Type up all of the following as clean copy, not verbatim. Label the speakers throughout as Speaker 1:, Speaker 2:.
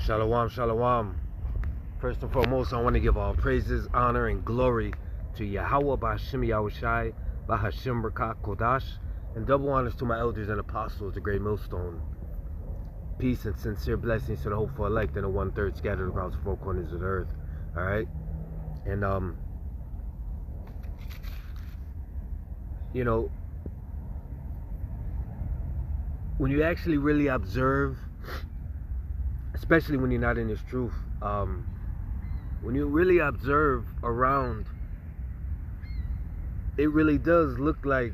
Speaker 1: Shalom, shalom. First and foremost, I want to give all praises, honor, and glory to Yahweh B'Hashem Yahushai, B'Hashem Rakah Kodash, and double honors to my elders and apostles, the great millstone. Peace and sincere blessings to the hopeful elect and the 1/3 scattered across the four corners of the earth. Alright? And, when you actually really observe, especially when you're not in this truth, when you really observe around, it really does look like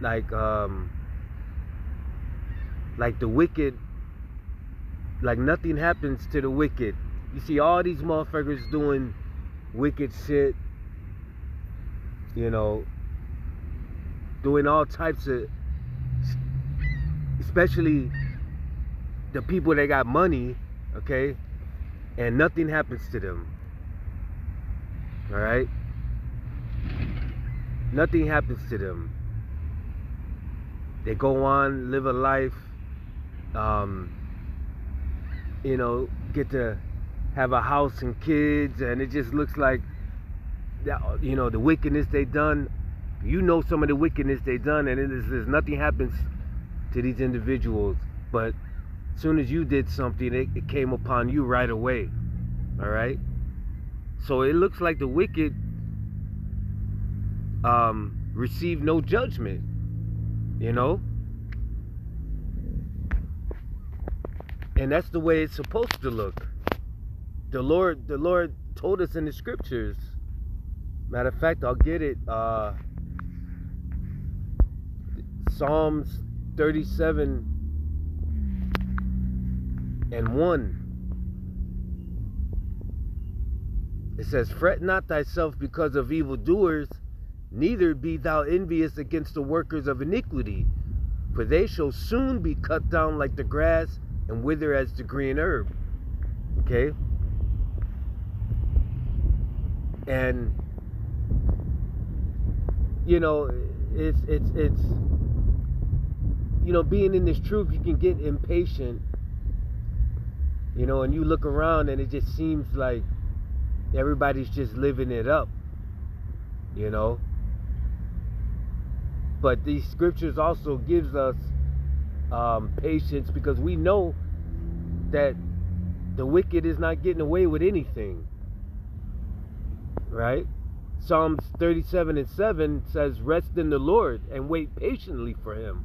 Speaker 1: the wicked, like nothing happens to the wicked. You see all these motherfuckers doing wicked shit, doing all types of, especially the people that got money, okay, and nothing happens to them. All right, nothing happens to them. They go on, live a life, get to have a house and kids, and it just looks like, the wickedness they done. Some of the wickedness they done, and nothing happens to these individuals. But as soon as you did something, it came upon you right away. All right. So it looks like the wicked receive no judgment. And that's the way it's supposed to look. The Lord told us in the scriptures. Matter of fact, I'll get it. Psalms 37:1. It says, "Fret not thyself because of evildoers, neither be thou envious against the workers of iniquity, for they shall soon be cut down like the grass and wither as the green herb." Okay? And it's being in this truth, you can get impatient, and you look around and it just seems like everybody's just living it up, But these scriptures also gives us patience, because we know that the wicked is not getting away with anything, right? Psalms 37:7 says, "Rest in the Lord and wait patiently for him.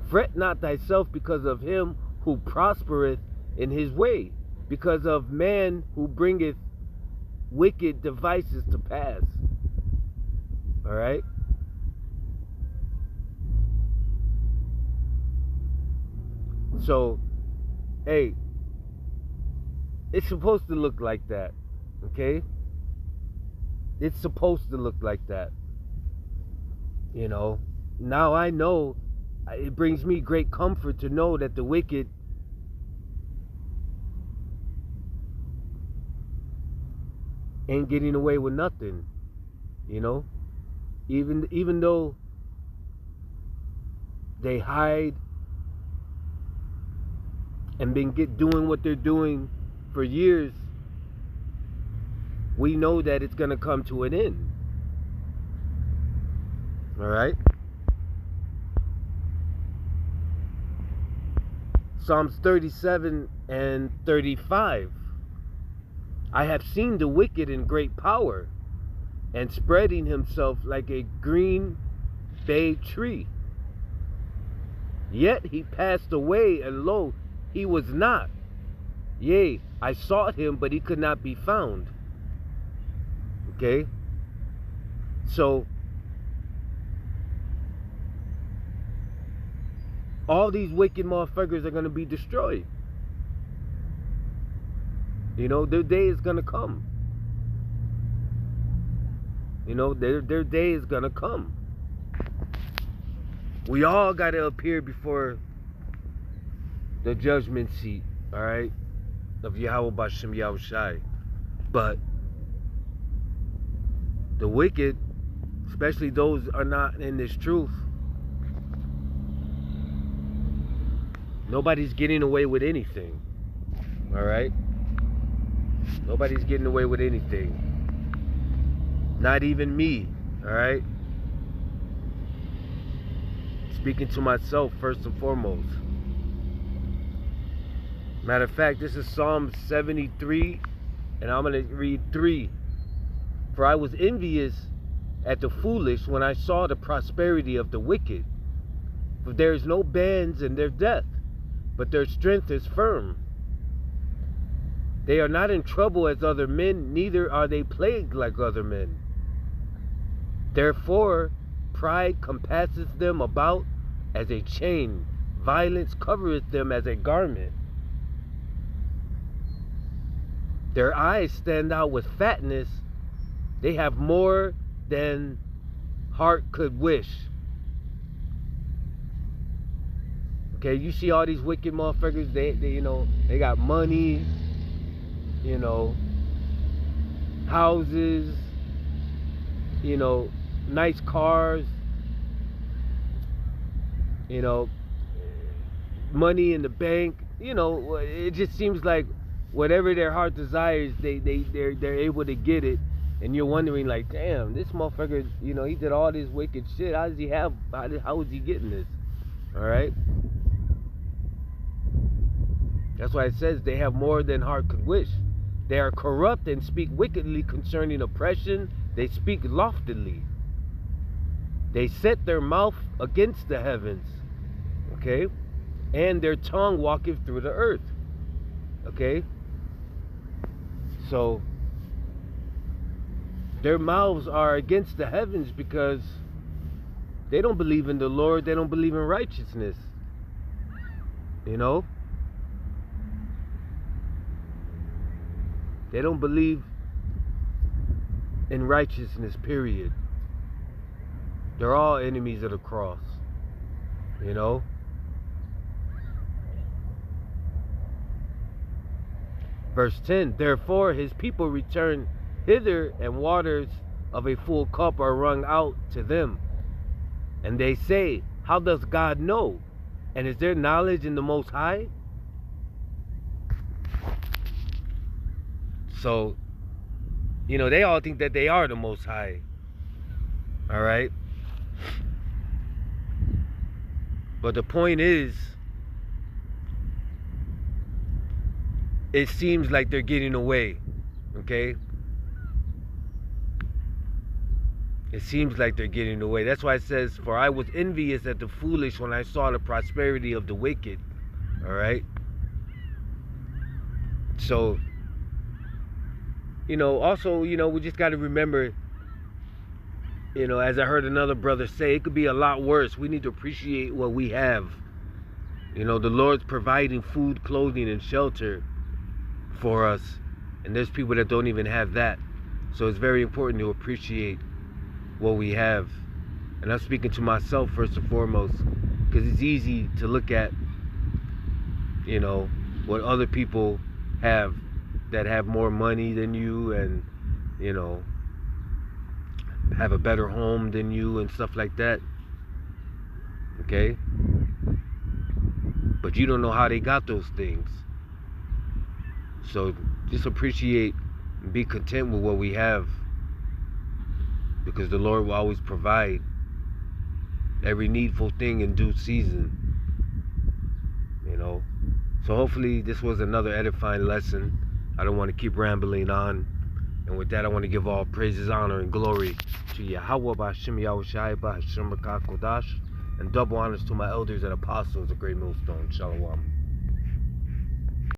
Speaker 1: Fret not thyself because of him who prospereth in his way, because of man who bringeth wicked devices to pass." All right? So, hey, it's supposed to look like that, okay? It's supposed to look like that. Now I know, it brings me great comfort to know that the wicked ain't getting away with nothing, even though they hide and been doing what they're doing for years. We know that it's going to come to an end. All right? Psalms 37:35. "I have seen the wicked in great power, and spreading himself like a green bay tree. Yet he passed away, and lo, he was not. Yea, I sought him, but he could not be found." Okay? So, all these wicked motherfuckers are going to be destroyed. Their day is going to come. Their day is going to come. We all got to appear before the judgment seat, all right, of Yahweh B'Hashem Yahushai. But the wicked, especially those are not in this truth, nobody's getting away with anything. All right? Nobody's getting away with anything. Not even me. All right? Speaking to myself first and foremost. Matter of fact, this is Psalm 73, and I'm going to read 3. For I was envious at the foolish when I saw the prosperity of the wicked. For there is no bands in their death, but their strength is firm. They are not in trouble as other men, neither are they plagued like other men. Therefore, pride compasseth them about as a chain, violence covereth them as a garment. Their eyes stand out with fatness, they have more than heart could wish. Okay, you see all these wicked motherfuckers, they you know, they got money, you know, houses, you know, nice cars, you know, money in the bank. You know, it just seems like whatever their heart desires, they're able to get it. And you're wondering, like, damn, this motherfucker, you know, he did all this wicked shit. How does he have, how is he getting this? All right? That's why it says they have more than heart could wish. They are corrupt and speak wickedly concerning oppression. They speak loftily. They set their mouth against the heavens. Okay? And their tongue walketh through the earth. Okay? So, their mouths are against the heavens because they don't believe in the Lord. They don't believe in righteousness. You know? They don't believe in righteousness, period. They're all enemies of the cross. You know? Verse 10, therefore his people return hither, and waters of a full cup are wrung out to them. And they say, how does God know? And is there knowledge in the Most High? So, you know, they all think that they are the Most High. All right? But the point is, it seems like they're getting away. Okay? It seems like they're getting away. That's why it says, for I was envious at the foolish when I saw the prosperity of the wicked. All right? So, you know, also, you know, we just got to remember, you know, as I heard another brother say, it could be a lot worse. We need to appreciate what we have. You know, the Lord's providing food, clothing, and shelter for us. And there's people that don't even have that. So it's very important to appreciate what we have. And I'm speaking to myself first and foremost, because it's easy to look at, you know, what other people have that have more money than you, and, you know, have a better home than you and stuff like that. Okay? But you don't know how they got those things. So just appreciate and be content with what we have, because the Lord will always provide every needful thing in due season. You know? So hopefully this was another edifying lesson. I don't want to keep rambling on. And with that, I want to give all praises, honor, and glory to Yahweh B'Hashem Yahushai B'Hashem Rakah Kodash, and double honors to my elders and apostles of Great Millstone. Shalom.